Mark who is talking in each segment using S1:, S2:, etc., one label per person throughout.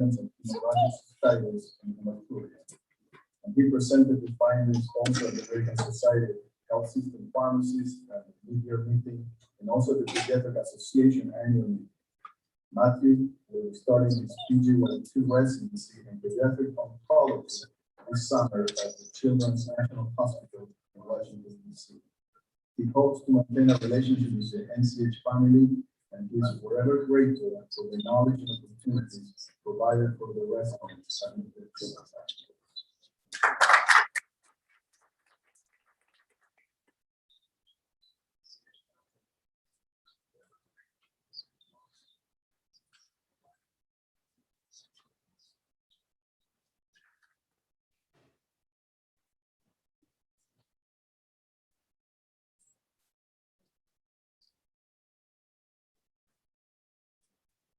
S1: and physiological status and hematuria. And he presented the findings also at the American Society of Health System Pharmacists at the mid-year meeting, and also the Pediatric Association annual meeting. Matthew will be starting his PG-12 residency in pediatric oncology this summer at the Children's National Hospital in Washington, D.C. He hopes to maintain a relationship with the NCH family, and he is forever grateful for the knowledge and opportunities provided for the rest of his family.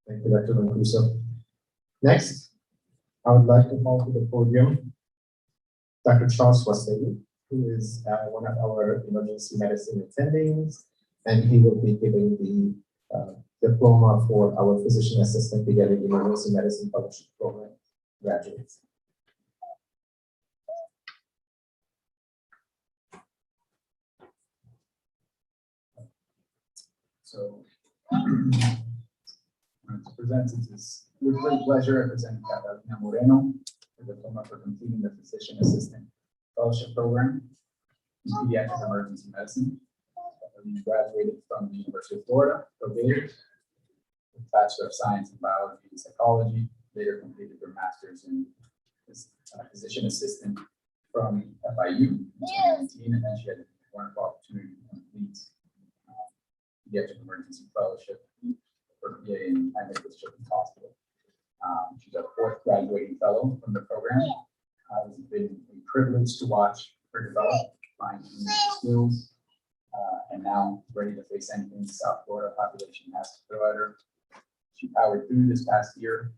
S2: Thank you, Dr. Mancuso. Next, I would like to call to the podium Dr. Charles Wasegi, who is one of our emergency medicine attendings, and he will be giving the diploma for our physician assistant pediatric emergency medicine fellowship program graduates.
S1: So, to present it is with great pleasure representing Catalina Moreno, the diploma for completing the physician assistant fellowship program in pediatric emergency medicine. Catalina graduated from the University of Florida, with Bachelor of Science in Biology and Psychology. Later completed her master's in physician assistant from FIU in 2019, and then she had a wonderful opportunity to complete pediatric emergency fellowship for PA at Nicklaus Children's Hospital. She's our fourth graduating fellow from the program. It's been a privilege to watch her develop, find new skills, and now ready to face anything the South Florida population has to throw at her. She powered through this past year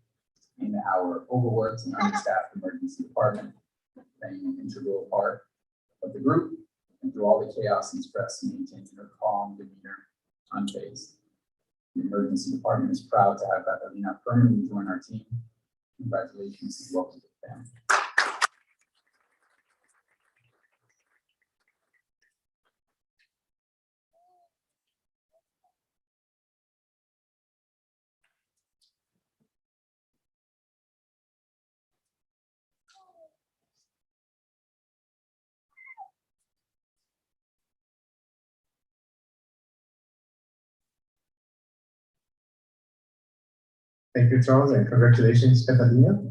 S1: in our overworked and understaffed emergency department, playing an integral part of the group, and through all the chaos and stress, maintaining her calm demeanor, unfazed. The emergency department is proud to have Catalina permanently join our team. Congratulations and welcome to the family.
S2: Thank you, Charles, and congratulations, Catalina.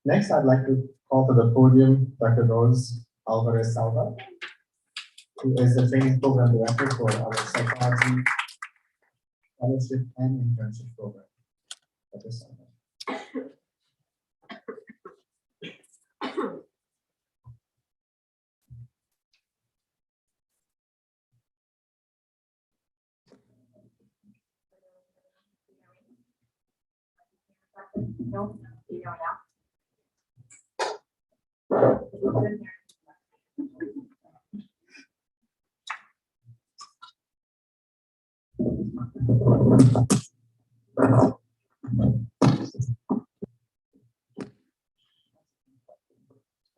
S2: Next, I'd like to call to the podium Dr. Rose Alvarez Salva, who is the training program director for our psychology fellowship and internship program. Dr. Salva.
S3: No, you don't now.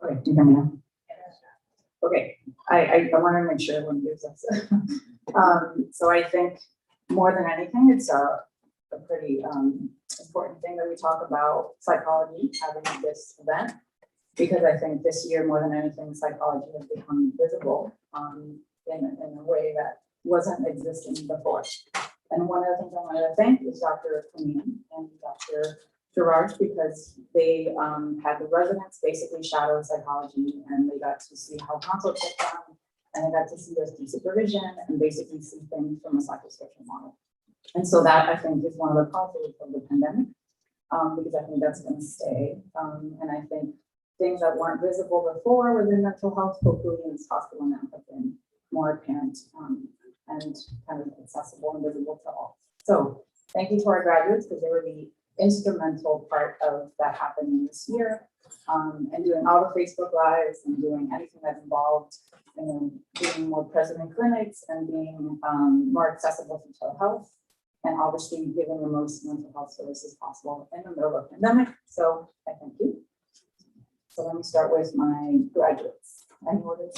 S3: Okay, do you hear me now? Okay, I want to make sure everyone gives us. So I think more than anything, it's a pretty important thing that we talk about psychology having this event, because I think this year more than anything, psychology has become visible in a way that wasn't existing before. And one of the things I wanted to thank is Dr. Cunill and Dr. Gereige, because they had the residents basically shadow psychology, and they got to see how consults get done, and they got to see us do supervision and basically see things from a psychosocial model. And so that, I think, is one of the positives of the pandemic, because I think that's going to stay. And I think things that weren't visible before within mental health, hopefully in this hospital now, have been more apparent and kind of accessible and visible to all. So thank you to our graduates, because they were the instrumental part of that happening this year, and doing all the Facebook Lives and doing anything that's involved in being more present in clinics and being more accessible to telehealth. and obviously giving the most mental health services possible in the middle of the pandemic. So I thank you. So let me start with my graduates. I know this.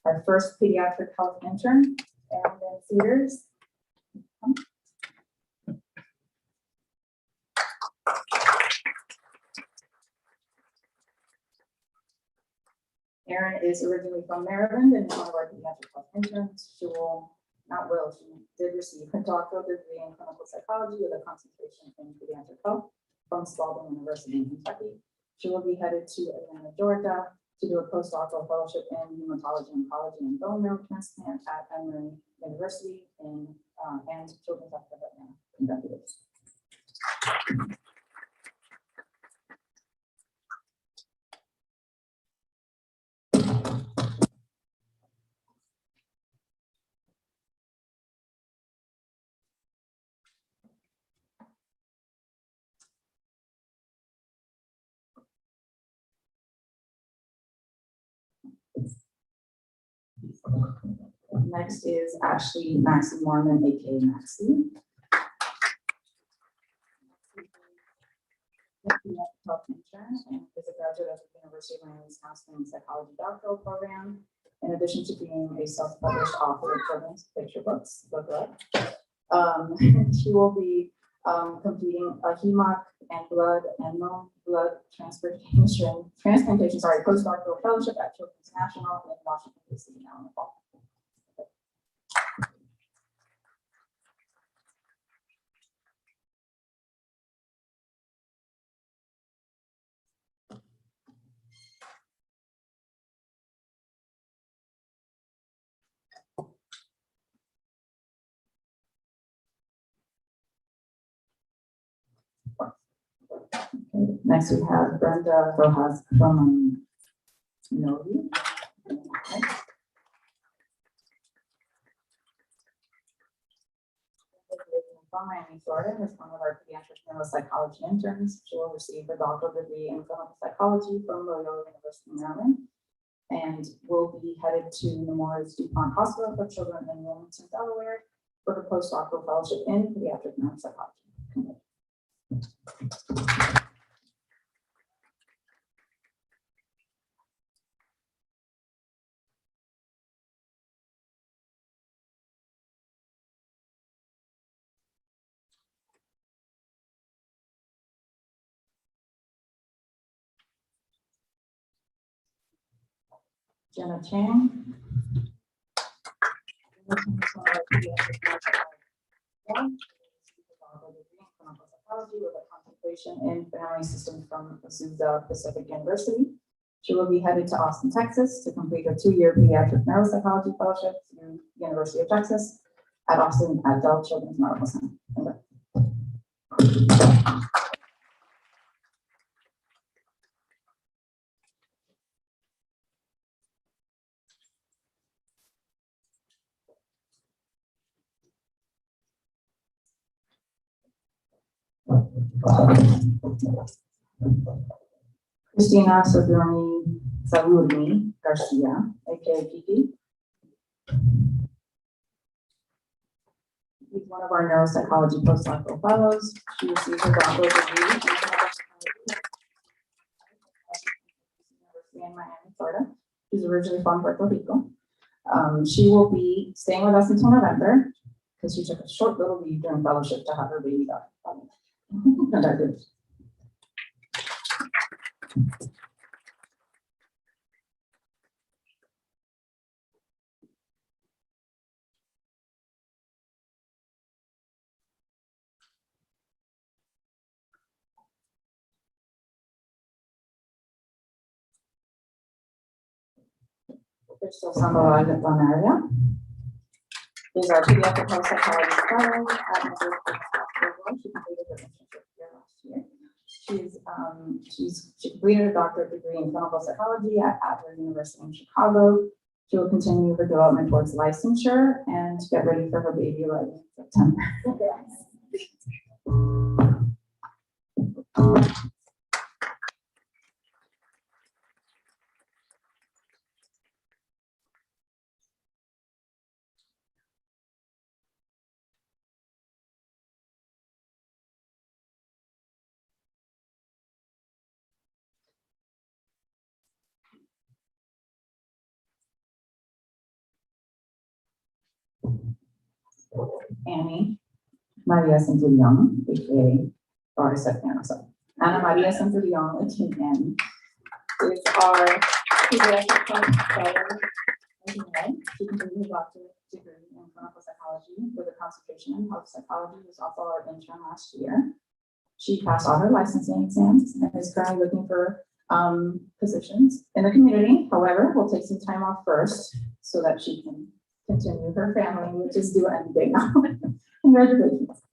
S3: Our first pediatric health intern, Aaron Cedars. Erin is originally from Maryland and is one of our pediatric health interns. She did receive a doctoral degree in clinical psychology with a concentration in pediatric health from Spalding University in Kentucky. She will be headed to Atlanta, Georgia to do a postdoctoral fellowship in hematology, oncology, and bone marrow transplant at Emory University and Children's Hospital of Atlanta. Congratulations. Next is Ashley Maxie Mormon, aka Maxie. Health intern and is a graduate of the University of Miami's Counseling Psychology Doctoral Program. In addition to being a self-published author of children's picture books, she will be completing a HEMOC and blood transplantation postdoctoral fellowship at Children's National in Washington, D.C. now in the fall. Next, we have Brenda Rojas from Novi. From Miami, Florida, is one of our pediatric neuropsychology interns. She will receive a doctoral degree in clinical psychology from Loyola University, Maryland, and will be headed to Nemours DuPont Hospital for Children in Wilmington, Delaware, for her postdoctoral fellowship in pediatric neuropsychology. Jenna Chang. With a concentration in family systems from Azusa Pacific University. She will be headed to Austin, Texas to complete a 2-year pediatric neuropsychology fellowship through the University of Texas at Austin at Dell Children's Medical Center. Christina Salurni Garcia, aka Kiki. She's one of our neuropsychology postdoctoral fellows. She received her doctoral degree in Miami, Florida. She's originally from Puerto Rico. She will be staying with us until November because she took a short little leave during fellowship to have her baby done. Crystal Sandoval Lanaria is our pediatric health psychology fellow at Missouri Hospital. She completed her internship here last year. She completed a doctorate degree in clinical psychology at Adler University in Chicago. She will continue her development towards licensure and get ready for her baby like September. Annie Maria Centurion, aka Doris Septiana. So Anna Maria Centurion, aka Annie, is our pediatric fellow. She completed a doctorate degree in clinical psychology with a concentration in health psychology. Was also our intern last year. She passed all her licensing exams and is currently looking for positions in the community. However, we'll take some time off first so that she can continue her family, which is due any day now. Congratulations.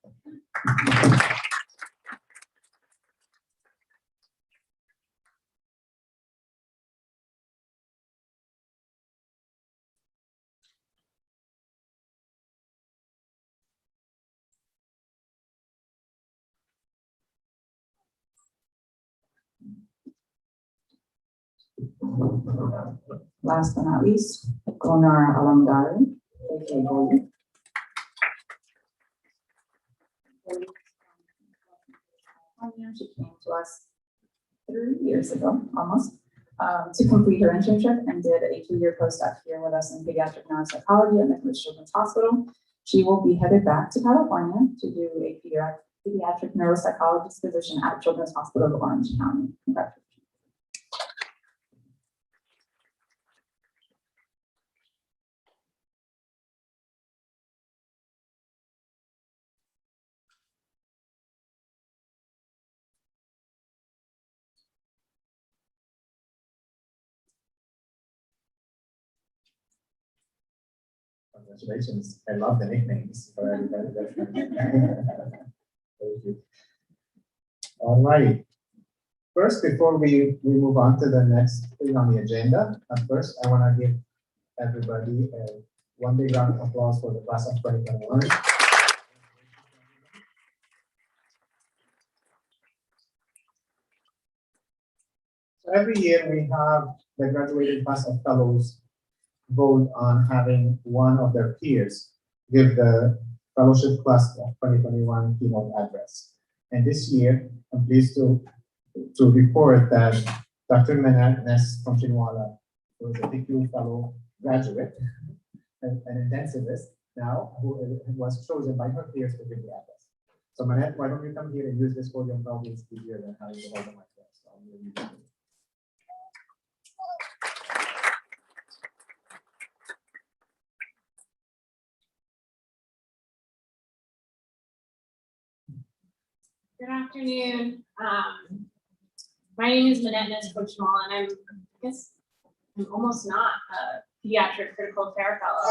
S3: Last but not least, Gonar Alamdari, aka Gold. She came to us 3 years ago, almost, to complete her internship and did a 2-year postdoc here with us in pediatric neuropsychology at Nicklaus Children's Hospital. She will be headed back to California to do a pediatric neuropsychologist position at Children's Hospital of Orange County. Congratulations.
S2: Congratulations. I love the nicknames for everybody. Thank you. All right. First, before we move on to the next thing on the agenda, first, I want to give everybody one big round of applause for the class of 2021. So every year we have the graduating class of fellows vote on having one of their peers give the fellowship class of 2021 keynote address. And this year, I'm pleased to report that Dr. Manette Ness from Cochinwala, who is a PQ fellow graduate, an intensivist now, who was chosen by her peers to give the address. So Manette, why don't you come here and use this podium? Probably it's easier than having to hold the mic there. So I'm going to use it.
S4: Good afternoon. My name is Manette Ness Cochinwala, and I'm almost not a pediatric critical care fellow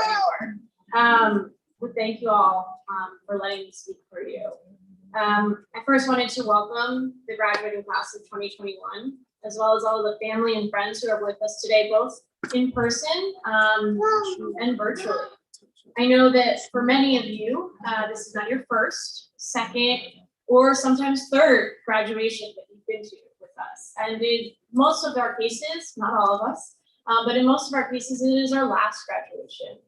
S4: anymore. But thank you all for letting me speak for you. I first wanted to welcome the graduating class of 2021, as well as all the family and friends who are with us today, both in person and virtually. I know that for many of you, this is not your first, second, or sometimes third graduation that you've been to with us. And in most of our cases, not all of us, but in most of our cases, it is our last graduation.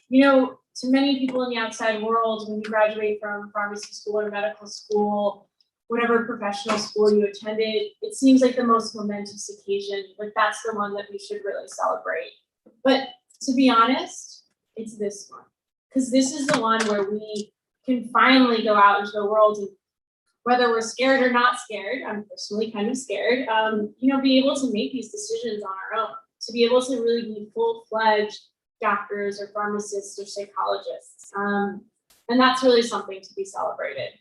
S4: You know, to many people in the outside world, when you graduate from pharmacy school or medical school, whatever professional school you attended, it seems like the most momentous occasion, like that's the one that we should really celebrate. But to be honest, it's this one, because this is the one where we can finally go out into the world, and whether we're scared or not scared, I'm personally kind of scared, you know, be able to make these decisions on our own, to be able to really be full-fledged doctors or pharmacists or psychologists. And that's really something to be celebrated.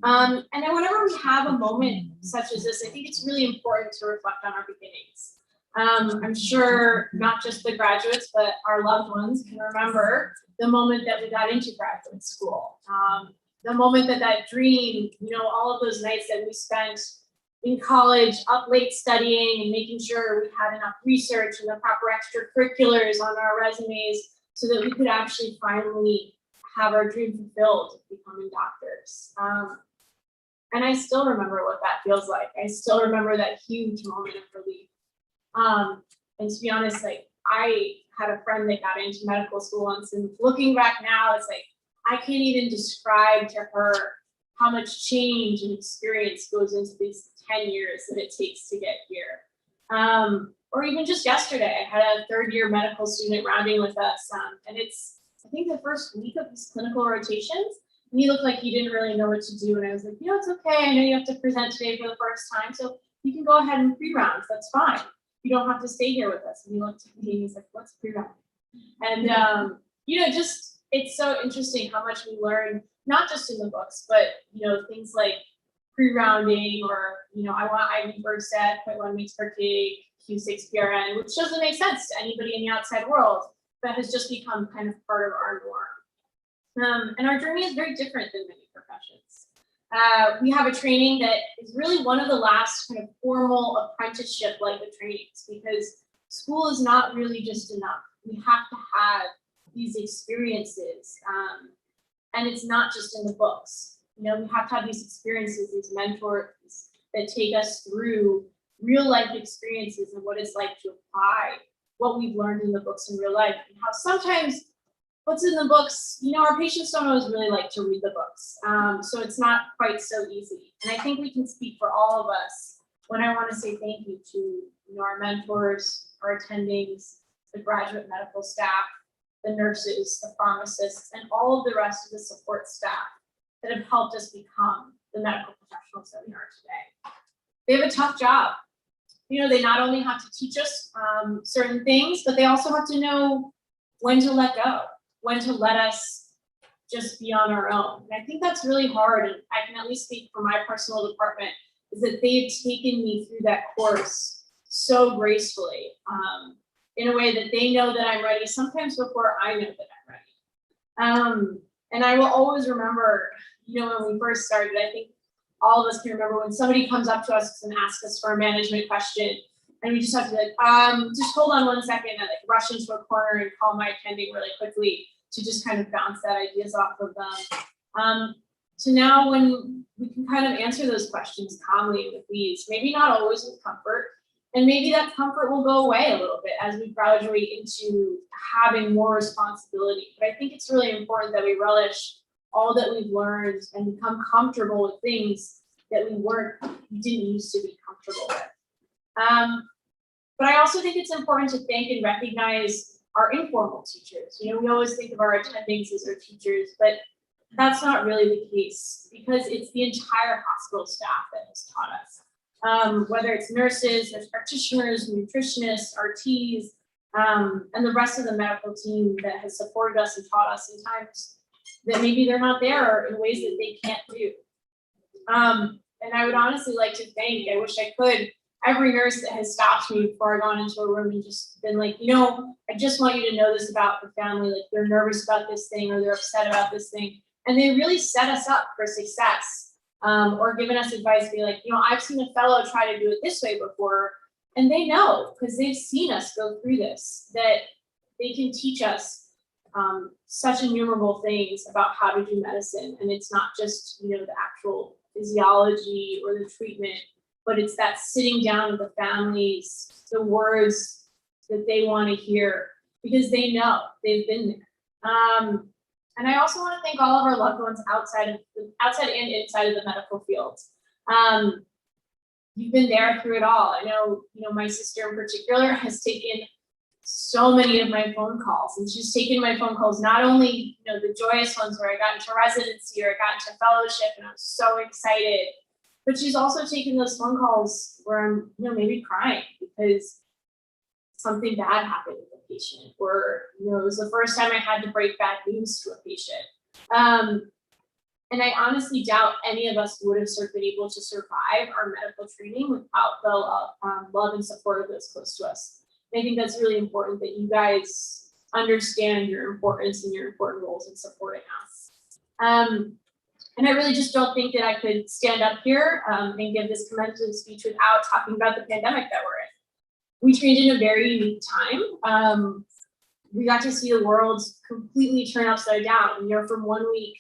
S4: And then whenever we have a moment such as this, I think it's really important to reflect on our beginnings. I'm sure not just the graduates, but our loved ones can remember the moment that we got into graduate school. The moment that dream, you know, all of those nights that we spent in college, up late studying and making sure we had enough research and the proper extracurriculars on our resumes so that we could actually finally have our dream fulfilled of becoming doctors. And I still remember what that feels like. I still remember that huge moment of relief. And to be honest, like I had a friend that got into medical school once, and looking back now, it's like, I can't even describe to her how much change and experience goes into these 10 years that it takes to get here. Or even just yesterday, I had a third-year medical student rounding with us, and it's I think the first week of his clinical rotations, and he looked like he didn't really know what to do. And I was like, it's okay. I know you have to present today for the first time, so you can go ahead and pre-rounds. That's fine. You don't have to stay here with us. And he looked at me and he's like, what's pre-round? And, just, it's so interesting how much we learn, not just in the books, but, things like pre-rounding or, I want IV Bergstedt, 0.1 mg per kg, Q6 PRN, which doesn't make sense to anybody in the outside world, but has just become kind of part of our norm. And our journey is very different than many professions. We have a training that is really one of the last kind of formal apprenticeship-like trainings, because school is not really just enough. We have to have these experiences, and it's not just in the books. We have to have these experiences, these mentors that take us through real life experiences and what it's like to apply what we've learned in the books in real life, and how sometimes what's in the books, our patients don't always really like to read the books. So it's not quite so easy. And I think we can speak for all of us when I want to say thank you to our mentors, our attendings, the graduate medical staff, the nurses, the pharmacists, and all of the rest of the support staff that have helped us become the medical professionals that we are today. They have a tough job. They not only have to teach us certain things, but they also have to know when to let go, when to let us just be on our own. And I think that's really hard. And I can at least speak for my personal department, is that they've taken me through that course so gracefully, in a way that they know that I'm ready, sometimes before I know that I'm ready. And I will always remember, when we first started, I think all of us can remember when somebody comes up to us and asks us for a management question, and we just have to be like, just hold on 1 second, and rush into a corner and call my attending really quickly to just kind of bounce that ideas off of them. So now when we can kind of answer those questions calmly and with ease, maybe not always with comfort, and maybe that comfort will go away a little bit as we graduate into having more responsibility. But I think it's really important that we relish all that we've learned and become comfortable with things that we didn't used to be comfortable with. But I also think it's important to thank and recognize our informal teachers. We always think of our attendings as our teachers, but that's not really the case, because it's the entire hospital staff that has taught us. Whether it's nurses, nurse practitioners, nutritionists, RTs, and the rest of the medical team that has supported us and taught us in times that maybe they're not there, or in ways that they can't do. And I would honestly like to thank, I wish I could, every nurse that has stopped me before I gone into a room and just been like, I just want you to know this about the family, like they're nervous about this thing, or they're upset about this thing. And they really set us up for success, or given us advice, be like, I've seen a fellow try to do it this way before, and they know, because they've seen us go through this, that they can teach us such innumerable things about how to do medicine. And it's not just, the actual physiology or the treatment, but it's that sitting down with the families, the words that they want to hear, because they know, they've been there. And I also want to thank all of our loved ones outside and inside of the medical field. You've been there through it all. I know, my sister in particular has taken so many of my phone calls, and she's taken my phone calls, not only, the joyous ones where I got into residency or I got into fellowship and I was so excited, but she's also taken those phone calls where I'm, maybe crying because something bad happened with a patient, or, it was the first time I had to break bad news to a patient. And I honestly doubt any of us would have been able to survive our medical training without the love and support of those close to us. And I think that's really important, that you guys understand your importance and your important roles in supporting us. And I really just don't think that I could stand up here and give this commencement speech without talking about the pandemic that we're in. We trained in a very unique time. We got to see the world completely turn upside down. From 1 week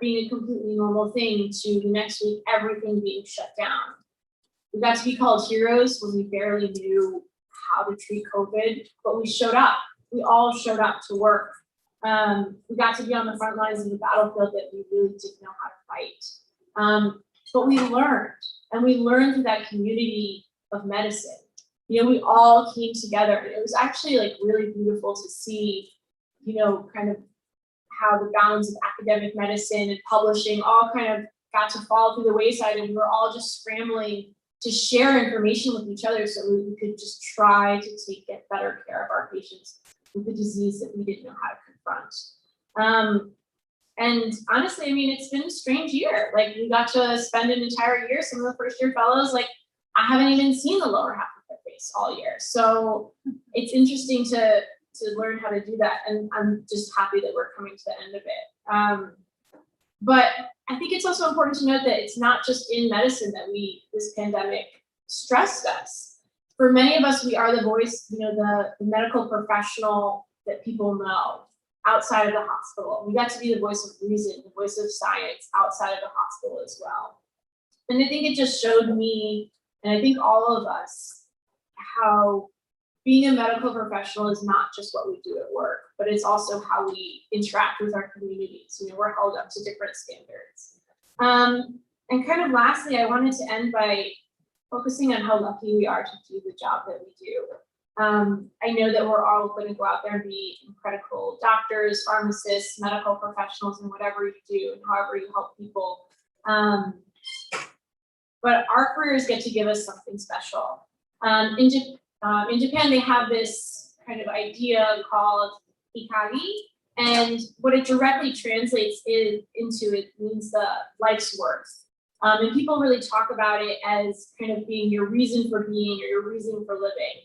S4: being a completely normal thing to the next week, everything being shut down. We got to be called heroes when we barely knew how to treat COVID, but we showed up. We all showed up to work. We got to be on the front lines of the battlefield that we really didn't know how to fight. But we learned, and we learned through that community of medicine. We all came together. It was actually really beautiful to see, kind of how the bounds of academic medicine and publishing all kind of got to fall through the wayside, and we were all just scrambling to share information with each other so we could just try to get better care of our patients with the disease that we didn't know how to confront. And honestly, I mean, it's been a strange year. Like, we got to spend an entire year, some of the first year fellows, like, I haven't even seen the lower half of their face all year. So it's interesting to learn how to do that. And I'm just happy that we're coming to the end of it. But I think it's also important to note that it's not just in medicine that this pandemic stressed us. For many of us, we are the voice, the medical professional that people know outside of the hospital. We got to be the voice of reason, the voice of science outside of the hospital as well. And I think it just showed me, and I think all of us, how being a medical professional is not just what we do at work, but it's also how we interact with our communities. We're held up to different standards. And kind of lastly, I wanted to end by focusing on how lucky we are to do the job that we do. I know that we're all going to go out there and be incredible doctors, pharmacists, medical professionals, and whatever you do and however you help people. But our careers get to give us something special. In Japan, they have this kind of idea called ikagi, and what it directly translates into it means the life's worth. And people really talk about it as kind of being your reason for being or your reason for living.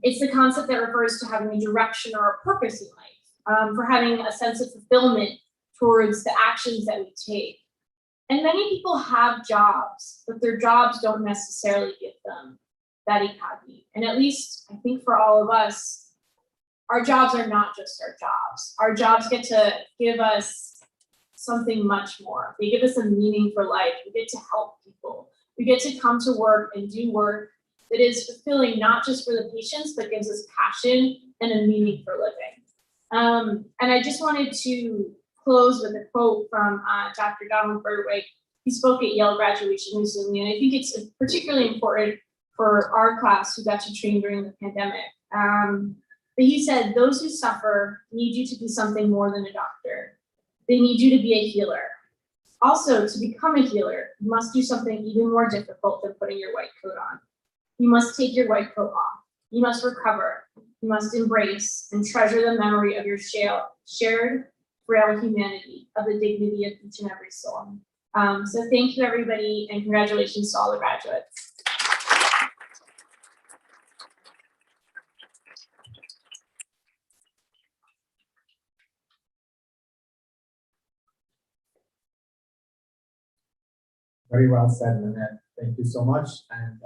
S4: It's the concept that refers to having a direction or a purpose in life, for having a sense of fulfillment towards the actions that we take. And many people have jobs, but their jobs don't necessarily give them that ikagi. And at least I think for all of us, our jobs are not just our jobs. Our jobs get to give us something much more. They give us a meaning for life. We get to help people. We get to come to work and do work that is fulfilling not just for the patients, but gives us passion and a meaning for living. And I just wanted to close with a quote from Dr. Donald Berwick. He spoke at Yale graduation recently, and I think it's particularly important for our class who got to train during the pandemic. But he said, "Those who suffer need you to be something more than a doctor. They need you to be a healer. Also, to become a healer, you must do something even more difficult than putting your white coat on. You must take your white coat off. You must recover. You must embrace and treasure the memory of your shared frail humanity, of the dignity of each and every soul." So thank you, everybody, and congratulations to all the graduates.
S2: Very well said, Manette. Thank you so much. And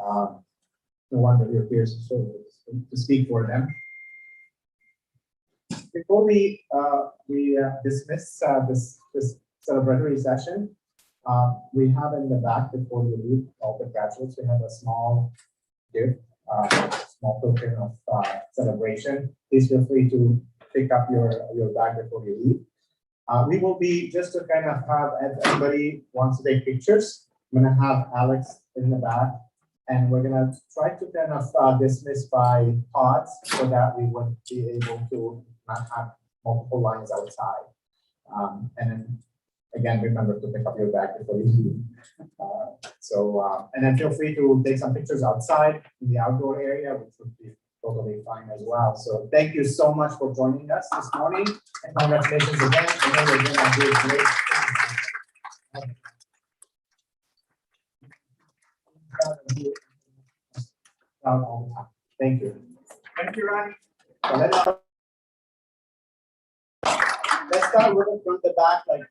S2: no wonder your peers to speak for them. Before we dismiss this celebratory session, we have in the back, before we leave all the graduates, we have a small gift, small token of celebration. Please feel free to pick up your bag before you leave. We will be, just to kind of have, if everybody wants to take pictures, I'm going to have Alex in the back, and we're going to try to kind of dismiss by pods so that we would be able to not have multiple lines outside. And then again, remember to pick up your bag before you leave. And then feel free to take some pictures outside in the outdoor area, which would be totally fine as well. So thank you so much for joining us this morning, and congratulations again. I know you're going to do great. All the time. Thank you.
S1: Thank you, Ronnie.
S2: So let's start with it from the back, like